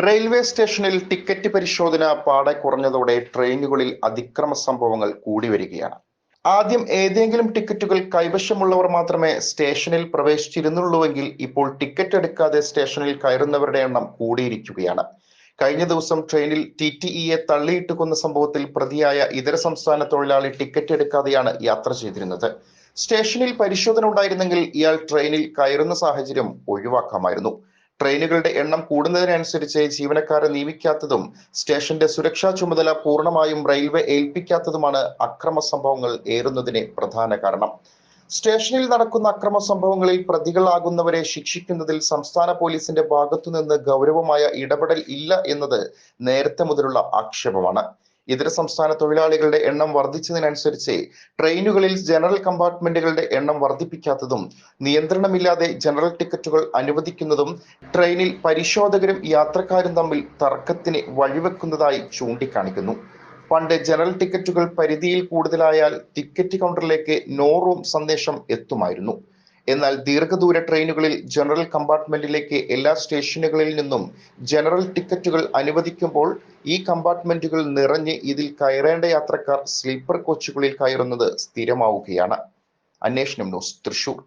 Railway സ്റ്റേഷനിൽ ticket പരിശോധന പാടെ കുറഞ്ഞതോടെ ട്രെയിനുകളിൽ അതിക്രമ സംഭവങ്ങൾ കൂടി വരികയാണ്. ആദ്യം ഏതെങ്കിലും ടിക്കറ്റുകൾ കൈവശമുള്ളവർ മാത്രമേ സ്റ്റേഷനിൽ പ്രവേശിച്ചിരുന്നുള്ളൂവെങ്കിൽ ഇപ്പോൾ ടിക്കറ്റ് എടുക്കാതെ സ്റ്റേഷനിൽ കയറുന്നവരുടെ എണ്ണം കൂടിയിരിക്കുകയാണ്. കഴിഞ്ഞ ദിവസം ട്രെയിനിൽ TTEയെ തള്ളിയിട്ട് കൊന്ന സംഭവത്തിൽ പ്രതിയായ ഇതര സംസ്ഥാന തൊഴിലാളി ടിക്കറ്റ് എടുക്കാതെയാണ് യാത്ര ചെയ്തിരുന്നത്. സ്റ്റേഷനിൽ പരിശോധന ഉണ്ടായിരുന്നെങ്കിൽ ഇയാൾ ട്രെയിനിൽ കയറുന്ന സാഹചര്യം ഒഴിവാക്കാമായിരുന്നു. ട്രെയിനുകളുടെ എണ്ണം കൂടുന്നതിനനുസരിച്ച് ജീവനക്കാരെ നിയമിക്കാത്തതും സ്റ്റേഷന്റെ സുരക്ഷാ ചുമതല പൂർണ്ണമായും റെയിൽവേ ഏൽപ്പിക്കാത്തതുമാണ് അക്രമ സംഭവങ്ങൾ ഏറുന്നതിന് പ്രധാന കാരണം. സ്റ്റേഷനിൽ നടക്കുന്ന അക്രമ സംഭവങ്ങളിൽ പ്രതികളാകുന്നവരെ ശിക്ഷിക്കുന്നതിൽ സംസ്ഥാന പോലീസിന്റെ ഭാഗത്തുനിന്ന് ഗൗരവമായ ഇടപെടൽ ഇല്ല എന്നത് നേരത്തെ മുതലുള്ള ആക്ഷേപമാണ്. ഇതര സംസ്ഥാന തൊഴിലാളികളുടെ എണ്ണം വർദ്ധിച്ചതിനനുസരിച്ച് ട്രെയിനുകളിൽ ജനറൽ കമ്പാർട്ട്മെന്റുകളുടെ എണ്ണം വർദ്ധിപ്പിക്കാത്തതും നിയന്ത്രണമില്ലാതെ ജനറൽ ടിക്കറ്റുകൾ അനുവദിക്കുന്നതും ട്രെയിനിൽ പരിശോധകരും യാത്രക്കാരും തമ്മിൽ തർക്കത്തിന് വഴിവെക്കുന്നതായി ചൂണ്ടിക്കാണിക്കുന്നു. പണ്ട് ജനറൽ ടിക്കറ്റുകൾ പരിധിയിൽ കൂടുതലായാൽ ടിക്കറ്റ് കൗണ്ടറിലേക്ക് നോ റൂം സന്ദേശം എത്തുമായിരുന്നു. എന്നാൽ ദീർഘദൂര ട്രെയിനുകളിൽ ജനറൽ കമ്പാർട്ട്മെന്റിലേക്ക് എല്ലാ സ്റ്റേഷനുകളിൽ നിന്നും ജനറൽ ടിക്കറ്റുകൾ അനുവദിക്കുമ്പോൾ ഈ കമ്പാർട്ട്മെന്റുകൾ നിറഞ്ഞ് ഇതിൽ കയറേണ്ട യാത്രക്കാർ സ്ലീപ്പർ കോച്ചുകളിൽ കയറുന്നത് സ്ഥിരമാവുകയാണ്. അന്വേഷണം ന്യൂസ്, തൃശൂർ.